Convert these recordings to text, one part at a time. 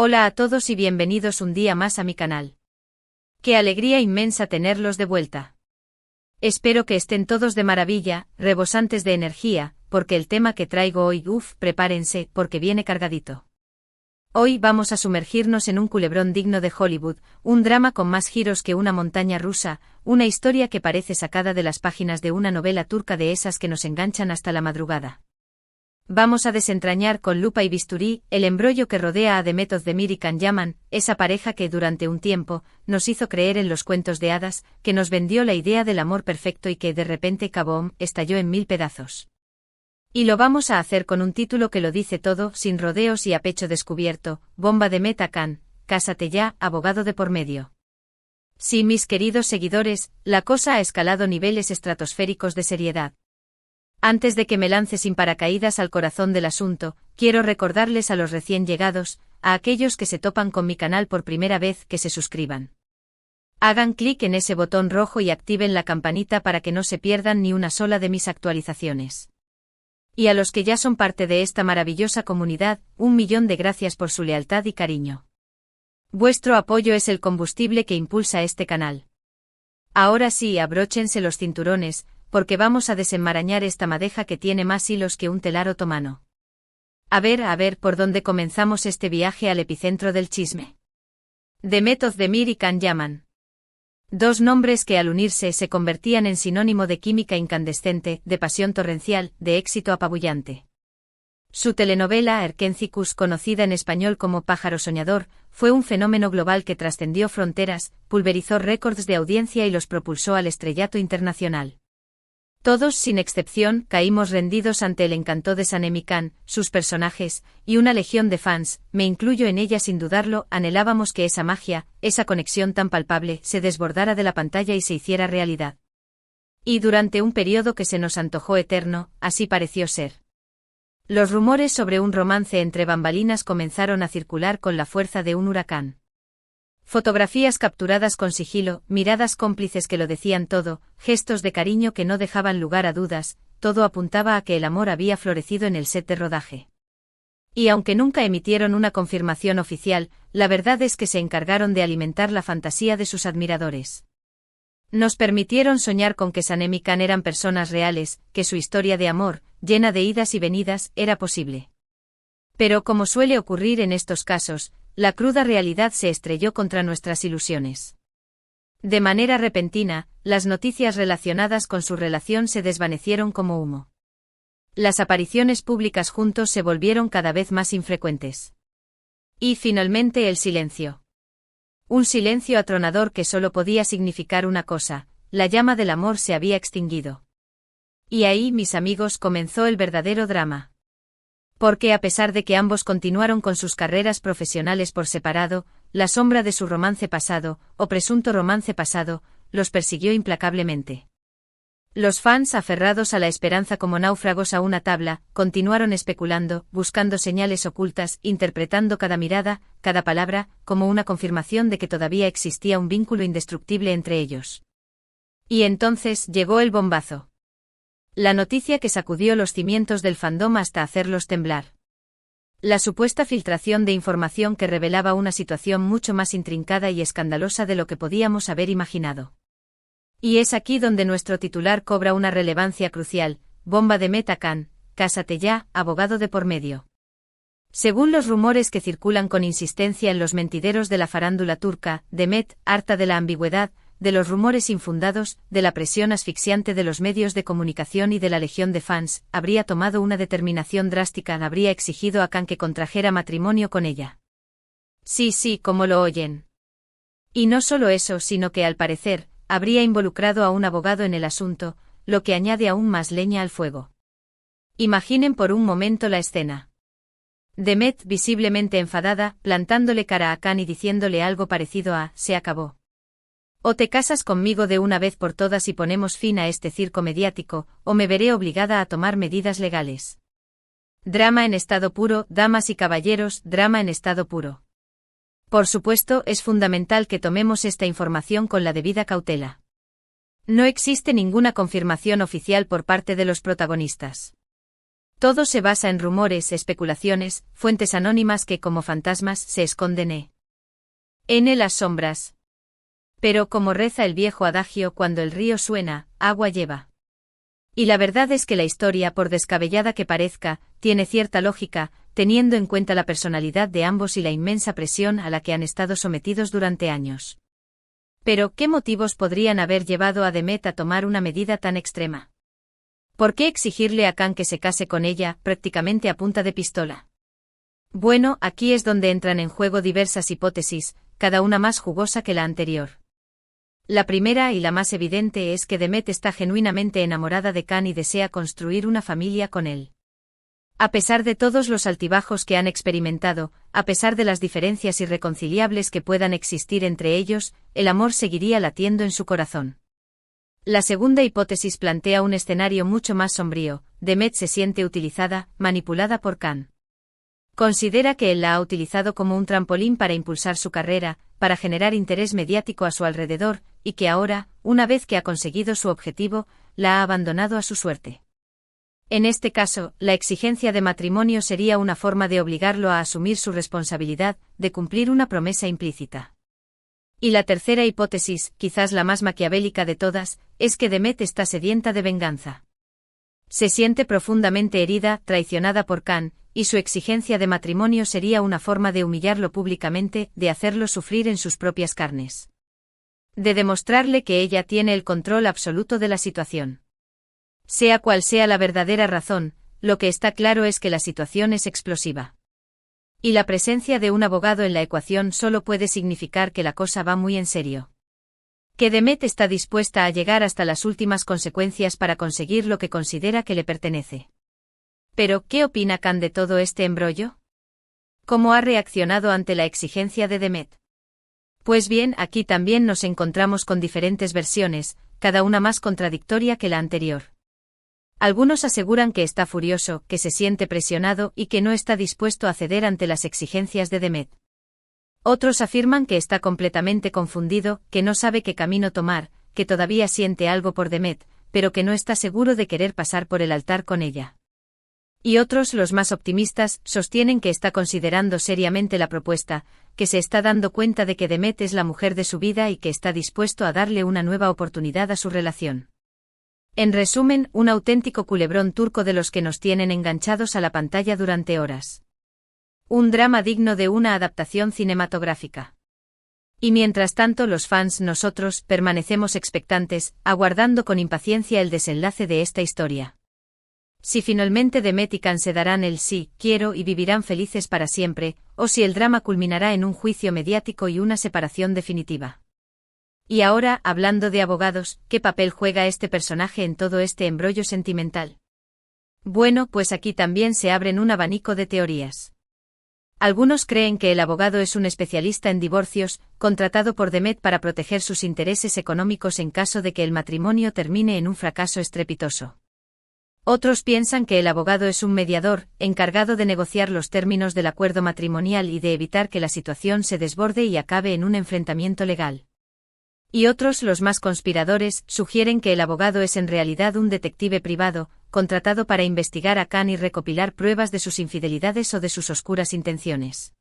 Hola a todos y bienvenidos un día más a mi canal. Qué alegría inmensa tenerlos de vuelta. Espero que estén todos de maravilla, rebosantes de energía, porque el tema que traigo hoy, prepárense, porque viene cargadito. Hoy vamos a sumergirnos en un culebrón digno de Hollywood, un drama con más giros que una montaña rusa, una historia que parece sacada de las páginas de una novela turca de esas que nos enganchan hasta la madrugada. Vamos a desentrañar con lupa y bisturí el embrollo que rodea a Demet Özdemir y Can Yaman, esa pareja que durante un tiempo nos hizo creer en los cuentos de hadas, que nos vendió la idea del amor perfecto y que de repente ¡kabom!, estalló en mil pedazos. Y lo vamos a hacer con un título que lo dice todo, sin rodeos y a pecho descubierto: Bomba Demet Hakan, cásate ya, abogado de por medio. Sí, mis queridos seguidores, la cosa ha escalado niveles estratosféricos de seriedad. Antes de que me lance sin paracaídas al corazón del asunto, quiero recordarles a los recién llegados, a aquellos que se topan con mi canal por primera vez, que se suscriban. Hagan clic en ese botón rojo y activen la campanita para que no se pierdan ni una sola de mis actualizaciones. Y a los que ya son parte de esta maravillosa comunidad, 1.000.000 de gracias por su lealtad y cariño. Vuestro apoyo es el combustible que impulsa este canal. Ahora sí, abróchense los cinturones, porque vamos a desenmarañar esta madeja que tiene más hilos que un telar otomano. A ver, ¿por dónde comenzamos este viaje al epicentro del chisme? Demet Özdemir y Can Yaman. Dos nombres que al unirse se convertían en sinónimo de química incandescente, de pasión torrencial, de éxito apabullante. Su telenovela Erkencikus, conocida en español como Pájaro Soñador, fue un fenómeno global que trascendió fronteras, pulverizó récords de audiencia y los propulsó al estrellato internacional. Todos, sin excepción, caímos rendidos ante el encanto de Sanem Can, sus personajes, y una legión de fans, me incluyo en ella sin dudarlo, anhelábamos que esa magia, esa conexión tan palpable, se desbordara de la pantalla y se hiciera realidad. Y durante un periodo que se nos antojó eterno, así pareció ser. Los rumores sobre un romance entre bambalinas comenzaron a circular con la fuerza de un huracán. Fotografías capturadas con sigilo, miradas cómplices que lo decían todo, gestos de cariño que no dejaban lugar a dudas, todo apuntaba a que el amor había florecido en el set de rodaje. Y aunque nunca emitieron una confirmación oficial, la verdad es que se encargaron de alimentar la fantasía de sus admiradores. Nos permitieron soñar con que Sanem y Can eran personas reales, que su historia de amor, llena de idas y venidas, era posible. Pero como suele ocurrir en estos casos, la cruda realidad se estrelló contra nuestras ilusiones. De manera repentina, las noticias relacionadas con su relación se desvanecieron como humo. Las apariciones públicas juntos se volvieron cada vez más infrecuentes. Y finalmente el silencio. Un silencio atronador que solo podía significar una cosa: la llama del amor se había extinguido. Y ahí, mis amigos, comenzó el verdadero drama. Porque a pesar de que ambos continuaron con sus carreras profesionales por separado, la sombra de su romance pasado, o presunto romance pasado, los persiguió implacablemente. Los fans, aferrados a la esperanza como náufragos a una tabla, continuaron especulando, buscando señales ocultas, interpretando cada mirada, cada palabra, como una confirmación de que todavía existía un vínculo indestructible entre ellos. Y entonces llegó el bombazo. La noticia que sacudió los cimientos del fandom hasta hacerlos temblar. La supuesta filtración de información que revelaba una situación mucho más intrincada y escandalosa de lo que podíamos haber imaginado. Y es aquí donde nuestro titular cobra una relevancia crucial: Bomba Demet Hakan, cásate ya, abogado de por medio. Según los rumores que circulan con insistencia en los mentideros de la farándula turca, Demet, harta de la ambigüedad, de los rumores infundados, de la presión asfixiante de los medios de comunicación y de la legión de fans, habría tomado una determinación drástica: habría exigido a Can que contrajera matrimonio con ella. Sí, como lo oyen. Y no solo eso, sino que al parecer, habría involucrado a un abogado en el asunto, lo que añade aún más leña al fuego. Imaginen por un momento la escena. Demet, visiblemente enfadada, plantándole cara a Can y diciéndole algo parecido a: se acabó. O te casas conmigo de una vez por todas y ponemos fin a este circo mediático, o me veré obligada a tomar medidas legales. Drama en estado puro, damas y caballeros, drama en estado puro. Por supuesto, es fundamental que tomemos esta información con la debida cautela. No existe ninguna confirmación oficial por parte de los protagonistas. Todo se basa en rumores, especulaciones, fuentes anónimas que como fantasmas se esconden en las sombras. Pero como reza el viejo adagio, cuando el río suena, agua lleva. Y la verdad es que la historia, por descabellada que parezca, tiene cierta lógica, teniendo en cuenta la personalidad de ambos y la inmensa presión a la que han estado sometidos durante años. Pero, ¿qué motivos podrían haber llevado a Demet a tomar una medida tan extrema? ¿Por qué exigirle a Khan que se case con ella, prácticamente a punta de pistola? Bueno, aquí es donde entran en juego diversas hipótesis, cada una más jugosa que la anterior. La primera y la más evidente es que Demet está genuinamente enamorada de Khan y desea construir una familia con él. A pesar de todos los altibajos que han experimentado, a pesar de las diferencias irreconciliables que puedan existir entre ellos, el amor seguiría latiendo en su corazón. La segunda hipótesis plantea un escenario mucho más sombrío. Demet se siente utilizada, manipulada por Khan. Considera que él la ha utilizado como un trampolín para impulsar su carrera, para generar interés mediático a su alrededor, y que ahora, una vez que ha conseguido su objetivo, la ha abandonado a su suerte. En este caso, la exigencia de matrimonio sería una forma de obligarlo a asumir su responsabilidad, de cumplir una promesa implícita. Y la tercera hipótesis, quizás la más maquiavélica de todas, es que Demet está sedienta de venganza. Se siente profundamente herida, traicionada por Khan, y su exigencia de matrimonio sería una forma de humillarlo públicamente, de hacerlo sufrir en sus propias carnes. De demostrarle que ella tiene el control absoluto de la situación. Sea cual sea la verdadera razón, lo que está claro es que la situación es explosiva. Y la presencia de un abogado en la ecuación solo puede significar que la cosa va muy en serio. Que Demet está dispuesta a llegar hasta las últimas consecuencias para conseguir lo que considera que le pertenece. Pero, ¿qué opina Khan de todo este embrollo? ¿Cómo ha reaccionado ante la exigencia de Demet? Pues bien, aquí también nos encontramos con diferentes versiones, cada una más contradictoria que la anterior. Algunos aseguran que está furioso, que se siente presionado y que no está dispuesto a ceder ante las exigencias de Demet. Otros afirman que está completamente confundido, que no sabe qué camino tomar, que todavía siente algo por Demet, pero que no está seguro de querer pasar por el altar con ella. Y otros, los más optimistas, sostienen que está considerando seriamente la propuesta, que se está dando cuenta de que Demet es la mujer de su vida y que está dispuesto a darle una nueva oportunidad a su relación. En resumen, un auténtico culebrón turco de los que nos tienen enganchados a la pantalla durante horas. Un drama digno de una adaptación cinematográfica. Y mientras tanto nosotros, permanecemos expectantes, aguardando con impaciencia el desenlace de esta historia. Si finalmente Demet y Khan se darán el sí, quiero y vivirán felices para siempre, o si el drama culminará en un juicio mediático y una separación definitiva. Y ahora, hablando de abogados, ¿qué papel juega este personaje en todo este embrollo sentimental? Bueno, pues aquí también se abren un abanico de teorías. Algunos creen que el abogado es un especialista en divorcios, contratado por Demet para proteger sus intereses económicos en caso de que el matrimonio termine en un fracaso estrepitoso. Otros piensan que el abogado es un mediador, encargado de negociar los términos del acuerdo matrimonial y de evitar que la situación se desborde y acabe en un enfrentamiento legal. Y otros, los más conspiradores, sugieren que el abogado es en realidad un detective privado, contratado para investigar a Khan y recopilar pruebas de sus infidelidades o de sus oscuras intenciones.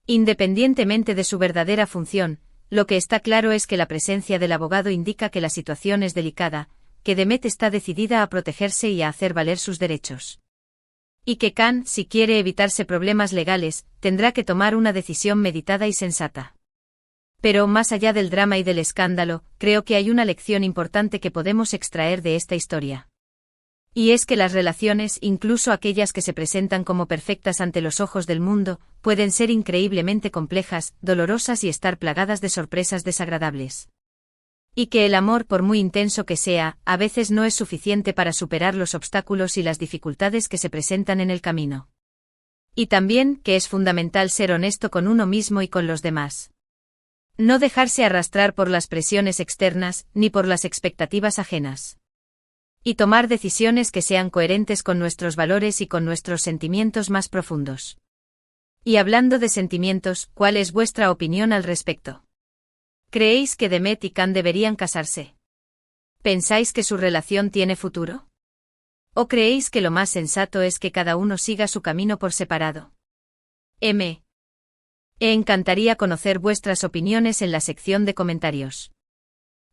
Independientemente de su verdadera función, lo que está claro es que la presencia del abogado indica que la situación es delicada, que Demet está decidida a protegerse y a hacer valer sus derechos. Y que Khan, si quiere evitarse problemas legales, tendrá que tomar una decisión meditada y sensata. Pero más allá del drama y del escándalo, creo que hay una lección importante que podemos extraer de esta historia. Y es que las relaciones, incluso aquellas que se presentan como perfectas ante los ojos del mundo, pueden ser increíblemente complejas, dolorosas y estar plagadas de sorpresas desagradables. Y que el amor, por muy intenso que sea, a veces no es suficiente para superar los obstáculos y las dificultades que se presentan en el camino. Y también, que es fundamental ser honesto con uno mismo y con los demás. No dejarse arrastrar por las presiones externas, ni por las expectativas ajenas. Y tomar decisiones que sean coherentes con nuestros valores y con nuestros sentimientos más profundos. Y hablando de sentimientos, ¿cuál es vuestra opinión al respecto? ¿Creéis que Demet y Khan deberían casarse? ¿Pensáis que su relación tiene futuro? ¿O creéis que lo más sensato es que cada uno siga su camino por separado? Me encantaría conocer vuestras opiniones en la sección de comentarios.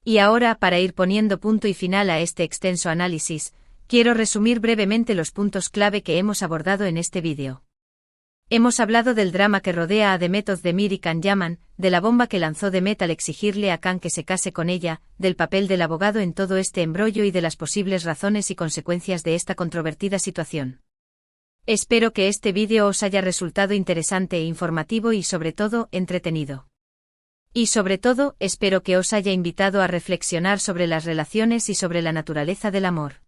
Y ahora, para ir poniendo punto y final a este extenso análisis, quiero resumir brevemente los puntos clave que hemos abordado en este vídeo. Hemos hablado del drama que rodea a Demet Özdemir y Can Yaman, de la bomba que lanzó Demet al exigirle a Can que se case con ella, del papel del abogado en todo este embrollo y de las posibles razones y consecuencias de esta controvertida situación. Espero que este vídeo os haya resultado interesante e informativo y sobre todo, entretenido. Y sobre todo, espero que os haya invitado a reflexionar sobre las relaciones y sobre la naturaleza del amor.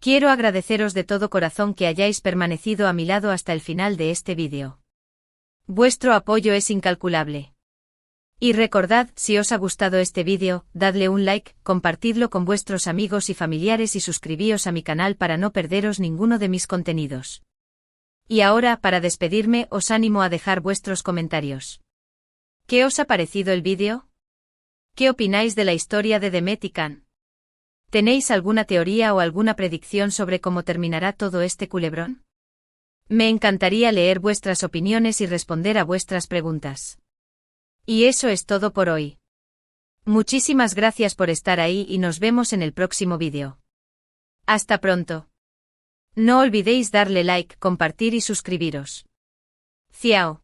Quiero agradeceros de todo corazón que hayáis permanecido a mi lado hasta el final de este vídeo. Vuestro apoyo es incalculable. Y recordad, si os ha gustado este vídeo, dadle un like, compartidlo con vuestros amigos y familiares y suscribíos a mi canal para no perderos ninguno de mis contenidos. Y ahora, para despedirme, os animo a dejar vuestros comentarios. ¿Qué os ha parecido el vídeo? ¿Qué opináis de la historia de Demet y Can? ¿Tenéis alguna teoría o alguna predicción sobre cómo terminará todo este culebrón? Me encantaría leer vuestras opiniones y responder a vuestras preguntas. Y eso es todo por hoy. Muchísimas gracias por estar ahí y nos vemos en el próximo vídeo. Hasta pronto. No olvidéis darle like, compartir y suscribiros. Ciao.